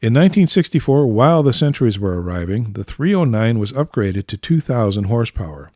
In 1964, while the centuries were arriving, the 309 was upgraded to 2,000 horsepower.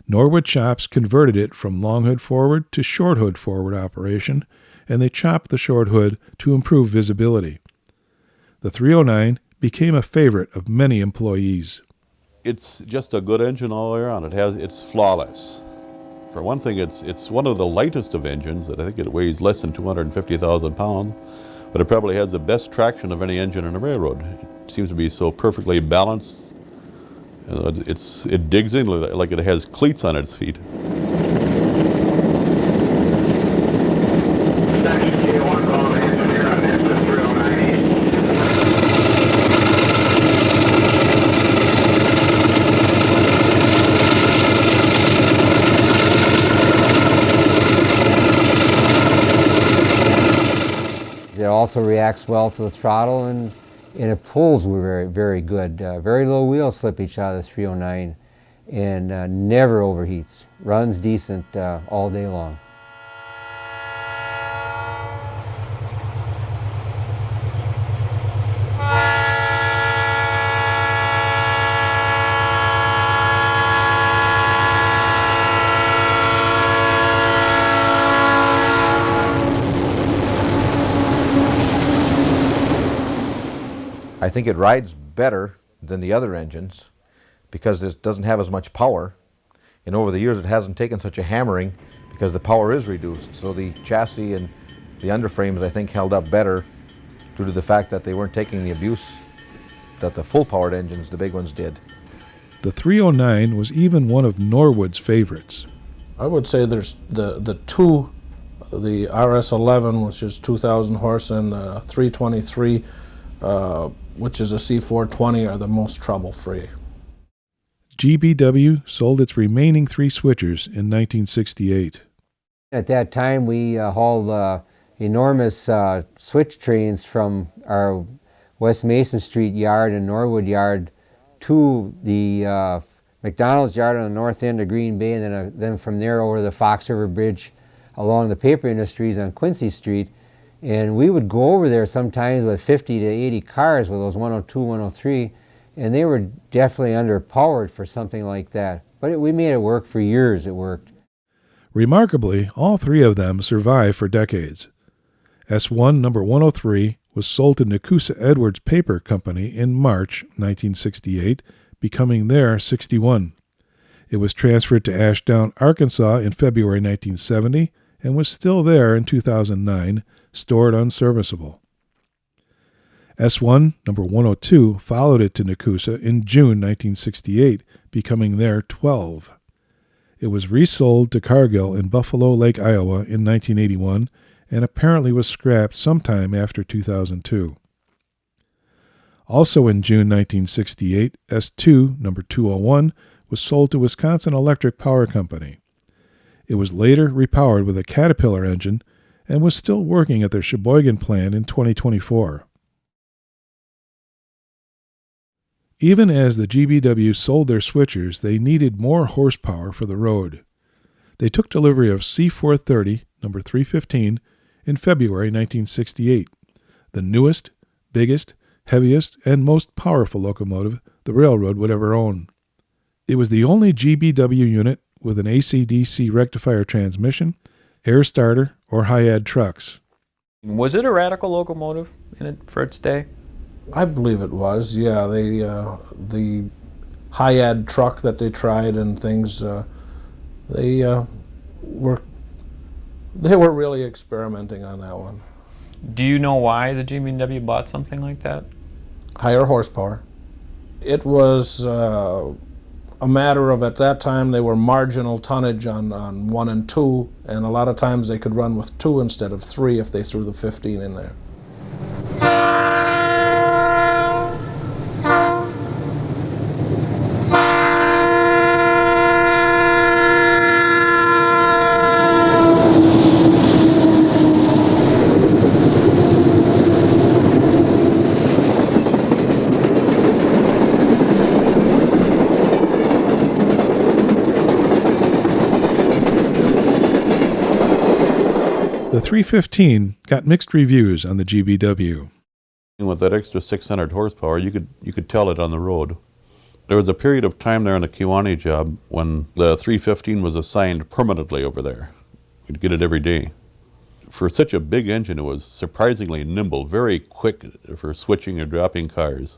Norwood shops converted it from long hood forward to short hood forward operation, and they chopped the short hood to improve visibility. The 309 became a favorite of many employees. It's just a good engine all the way around. It's flawless. For one thing, it's one of the lightest of engines. I think it weighs less than 250,000 pounds, but it probably has the best traction of any engine in a railroad. It seems to be so perfectly balanced. It digs in like it has cleats on its feet. It also reacts well to the throttle, and it pulls very, very good. Very low wheel slippage out of the 309, and never overheats. Runs decent all day long. I think it rides better than the other engines because it doesn't have as much power, and over the years it hasn't taken such a hammering because the power is reduced. So the chassis and the underframes, I think, held up better due to the fact that they weren't taking the abuse that the full-powered engines, the big ones, did. The 309 was even one of Norwood's favorites. I would say there's the RS11, which is 2,000 horse, and 323, which is a C420, are the most trouble-free. GBW sold its remaining 3 switchers in 1968. At that time, we hauled enormous switch trains from our West Mason Street yard and Norwood yard to the McDonald's yard on the north end of Green Bay, and then from there over the Fox River Bridge along the paper industries on Quincy Street. And we would go over there sometimes with 50 to 80 cars with those 102, 103, and they were definitely underpowered for something like that. But we made it work for years. It worked. Remarkably, all 3 of them survived for decades. S1 number 103 was sold to Nakusa Edwards Paper Company in March 1968, becoming their 61. It was transferred to Ashdown, Arkansas in February 1970 and was still there in 2009, stored unserviceable. S1 number 102 followed it to Nakusa in June 1968, becoming their 12. It was resold to Cargill in Buffalo Lake, Iowa in 1981 and apparently was scrapped sometime after 2002. Also in June 1968, S2 number 201 was sold to Wisconsin Electric Power Company. It was later repowered with a Caterpillar engine and was still working at their Sheboygan plant in 2024. Even as the GBW sold their switchers, they needed more horsepower for the road. They took delivery of C430, number 315, in February 1968, the newest, biggest, heaviest, and most powerful locomotive the railroad would ever own. It was the only GBW unit with an AC/DC rectifier transmission, air starter, or high-ad trucks. Was it a radical locomotive in it for its day? I believe it was, yeah. The high-ad truck that they tried and things, they were really experimenting on that one. Do you know why the GBW bought something like that? Higher horsepower. It was a matter of, at that time, they were marginal tonnage on 1 and 2, and a lot of times they could run with 2 instead of 3 if they threw the 15 in there. The 315 got mixed reviews on the GBW. With that extra 600 horsepower, you could tell it on the road. There was a period of time there on the Kewanee job when the 315 was assigned permanently over there. We'd get it every day. For such a big engine, it was surprisingly nimble, very quick for switching or dropping cars.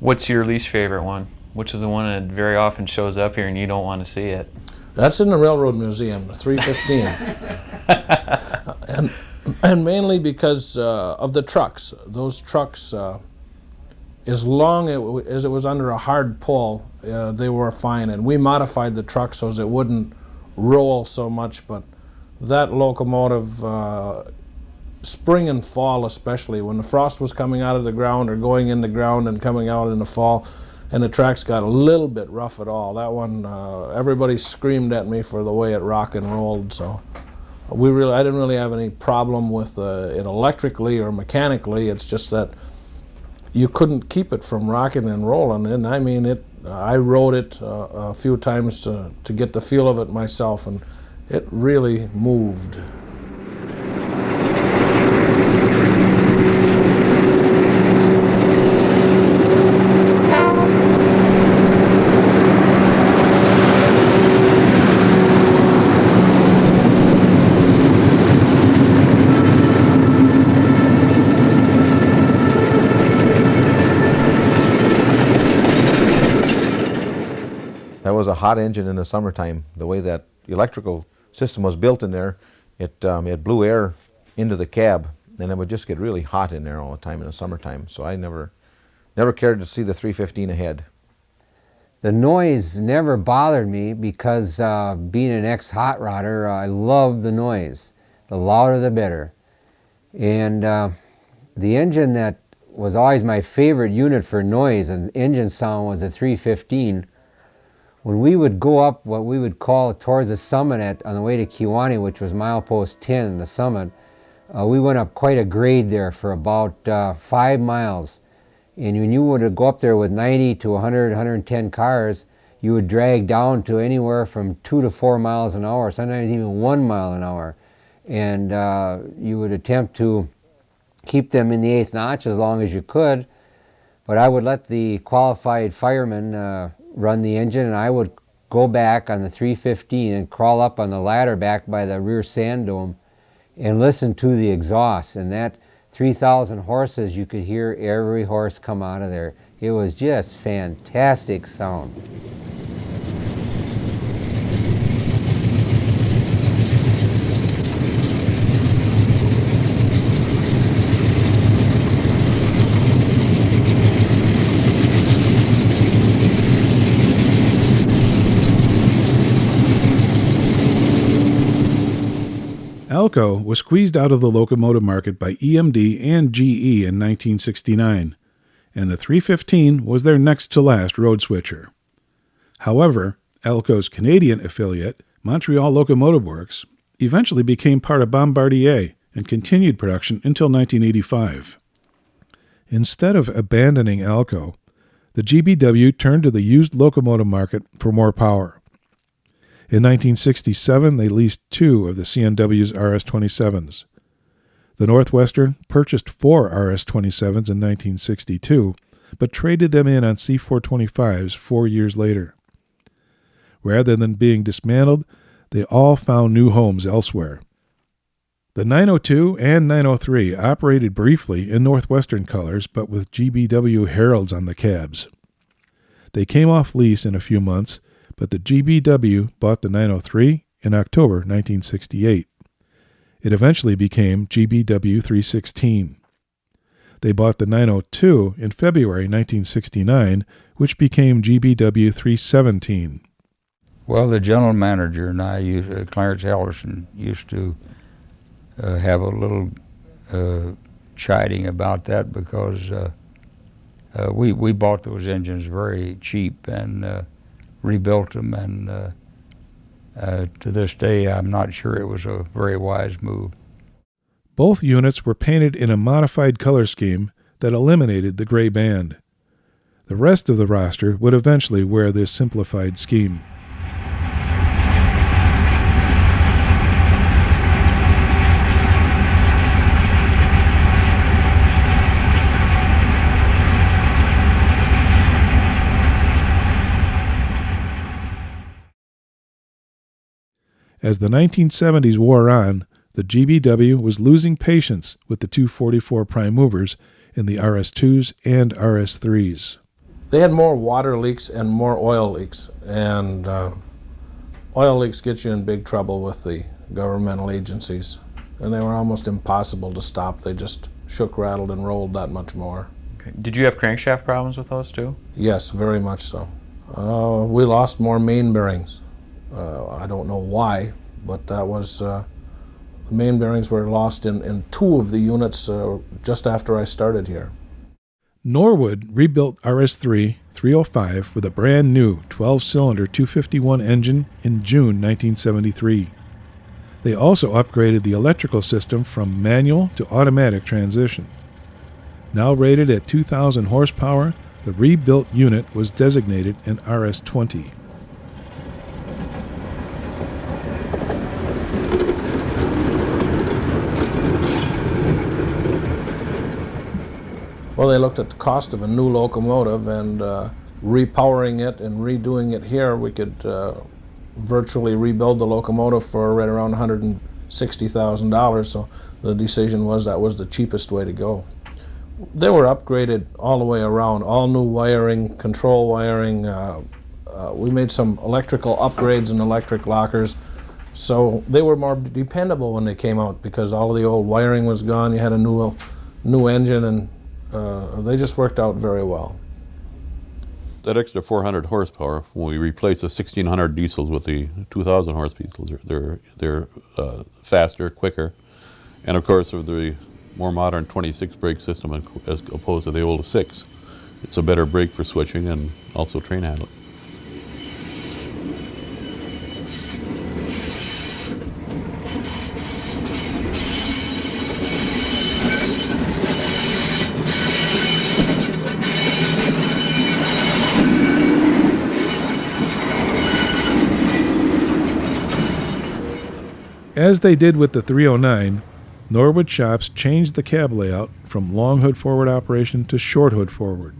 What's your least favorite one? Which is the one that very often shows up here and you don't want to see it? That's in the Railroad Museum, the 315. And mainly because of the trucks. Those trucks, as long as it was under a hard pull, they were fine. And we modified the truck so it wouldn't roll so much. But that locomotive, spring and fall especially, when the frost was coming out of the ground or going in the ground and coming out in the fall, and the tracks got a little bit rough at all. That one, everybody screamed at me for the way it rock and rolled. So I didn't really have any problem with it electrically or mechanically. It's just that you couldn't keep it from rocking and rolling. And I mean, I rode it a few times to get the feel of it myself, and it really moved. That was a hot engine in the summertime. The way that electrical system was built in there, it blew air into the cab, and it would just get really hot in there all the time in the summertime. So I never cared to see the 315 ahead. The noise never bothered me because being an ex-hot rodder, I love the noise. The louder the better. And the engine that was always my favorite unit for noise and engine sound was the 315. When we would go up what we would call towards the summit on the way to Kewanee, which was milepost 10, the summit, we went up quite a grade there for about 5 miles. And when you would go up there with 90 to 100, 110 cars, you would drag down to anywhere from 2 to 4 miles an hour, sometimes even 1 mile an hour. And you would attempt to keep them in the 8th notch as long as you could. But I would let the qualified firemen run the engine, and I would go back on the 315 and crawl up on the ladder back by the rear sand dome and listen to the exhaust. And that 3,000 horses, you could hear every horse come out of there. It was just fantastic sound. Alco was squeezed out of the locomotive market by EMD and GE in 1969, and the 315 was their next-to-last road switcher. However, Alco's Canadian affiliate, Montreal Locomotive Works, eventually became part of Bombardier and continued production until 1985. Instead of abandoning Alco, the GBW turned to the used locomotive market for more power. In 1967, they leased 2 of the CNW's RS-27s. The Northwestern purchased 4 RS-27s in 1962, but traded them in on C-425s 4 years later. Rather than being dismantled, they all found new homes elsewhere. The 902 and 903 operated briefly in Northwestern colors, but with GBW heralds on the cabs. They came off lease in a few months, but the GBW bought the 903 in October 1968. It eventually became GBW 316. They bought the 902 in February 1969, which became GBW 317. Well, the general manager and I, Clarence Hellerson, used to have a little chiding about that because we bought those engines very cheap and rebuilt them, and to this day I'm not sure it was a very wise move. Both units were painted in a modified color scheme that eliminated the gray band. The rest of the roster would eventually wear this simplified scheme. As the 1970s wore on, the GBW was losing patience with the 244 prime movers in the RS2s and RS3s. They had more water leaks and more oil leaks, and oil leaks get you in big trouble with the governmental agencies, and they were almost impossible to stop. They just shook, rattled, and rolled that much more. Okay. Did you have crankshaft problems with those too? Yes, very much so. We lost more main bearings. I don't know why, but that was, the main bearings were lost in two of the units just after I started here. Norwood rebuilt RS3 305 with a brand new 12-cylinder 251 engine in June 1973. They also upgraded the electrical system from manual to automatic transmission. Now rated at 2,000 horsepower, the rebuilt unit was designated an RS20. Well, they looked at the cost of a new locomotive, and repowering it and redoing it here, we could virtually rebuild the locomotive for right around $160,000, so the decision was that was the cheapest way to go. They were upgraded all the way around, all new wiring, control wiring. We made some electrical upgrades and electric lockers, so they were more dependable when they came out because all of the old wiring was gone. You had a new engine, and they just worked out very well. That extra 400 horsepower, when we replace the 1600 diesels with the 2000 horse diesels, they're faster, quicker, and of course with the more modern 26 brake system as opposed to the old 6. It's a better brake for switching and also train handling. As they did with the 309, Norwood shops changed the cab layout from long hood forward operation to short hood forward.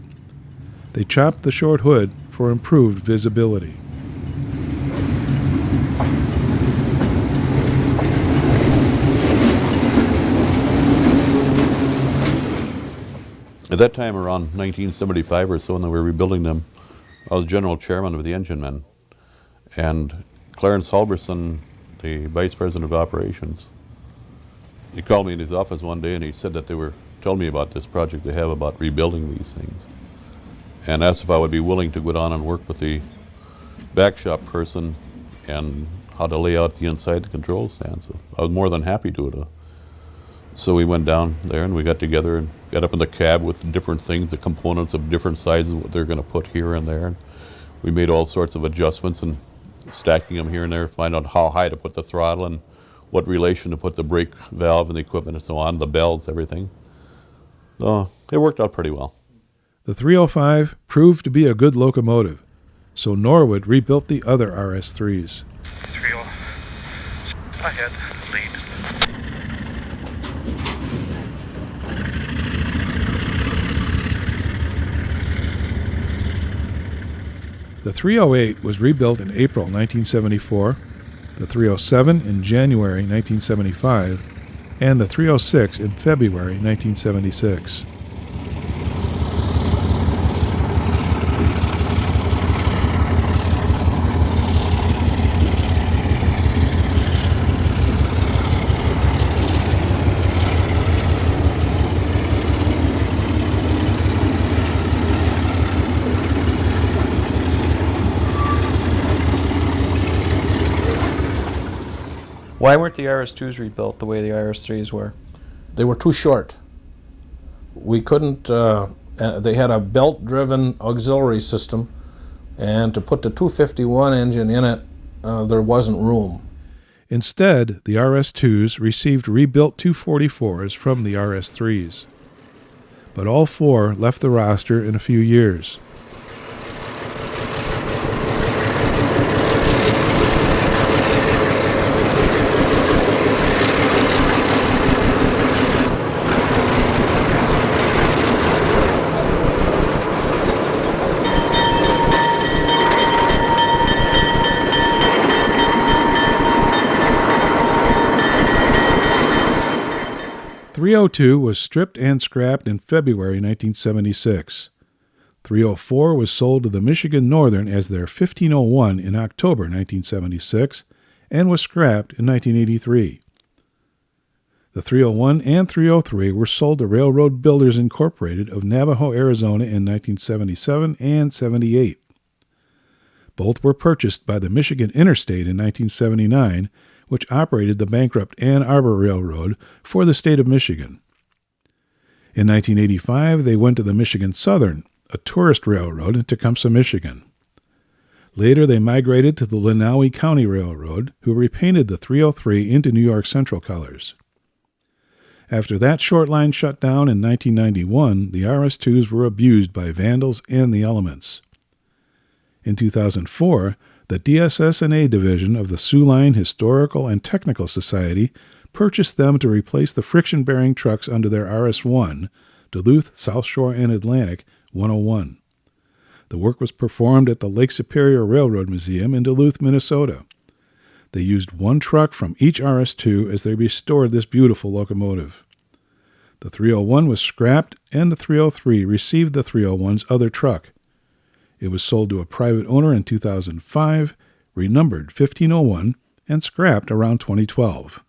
They chopped the short hood for improved visibility. At that time, around 1975 or so, when they were rebuilding them, I was general chairman of the engine men. And Clarence Halverson, the vice president of operations, he called me in his office one day and he said that they were telling me about this project they have about rebuilding these things, and asked if I would be willing to go down and work with the back shop person and how to lay out the inside the control stand. So I was more than happy to do it. So we went down there and we got together and got up in the cab with different things, the components of different sizes, what they're going to put here and there. And we made all sorts of adjustments and stacking them here and there, find out how high to put the throttle and what relation to put the brake valve and the equipment and so on, the bells, everything. So it worked out pretty well. The 305 proved to be a good locomotive, so Norwood rebuilt the other RS3s. 30 ahead, lead. The 308 was rebuilt in April 1974, the 307 in January 1975, and the 306 in February 1976. Why weren't the RS2s rebuilt the way the RS3s were? They were too short. We couldn't, they had a belt-driven auxiliary system, and to put the 251 engine in it, there wasn't room. Instead, the RS2s received rebuilt 244s from the RS3s. But all four left the roster in a few years. 302 was stripped and scrapped in February 1976. 304 was sold to the Michigan Northern as their 1501 in October 1976 and was scrapped in 1983. The 301 and 303 were sold to Railroad Builders Incorporated of Navajo, Arizona in 1977 and 78. Both were purchased by the Michigan Interstate in 1979, which operated the bankrupt Ann Arbor Railroad for the state of Michigan. In 1985, they went to the Michigan Southern, a tourist railroad in Tecumseh, Michigan. Later, they migrated to the Lenawee County Railroad, who repainted the 303 into New York Central colors. After that short line shut down in 1991, the RS-2s were abused by vandals and the elements. In 2004, the DSS&A division of the Sioux Line Historical and Technical Society purchased them to replace the friction-bearing trucks under their RS-1, Duluth, South Shore, and Atlantic 101. The work was performed at the Lake Superior Railroad Museum in Duluth, Minnesota. They used one truck from each RS-2 as they restored this beautiful locomotive. The 301 was scrapped, and the 303 received the 301's other truck. It was sold to a private owner in 2005, renumbered 1501, and scrapped around 2012.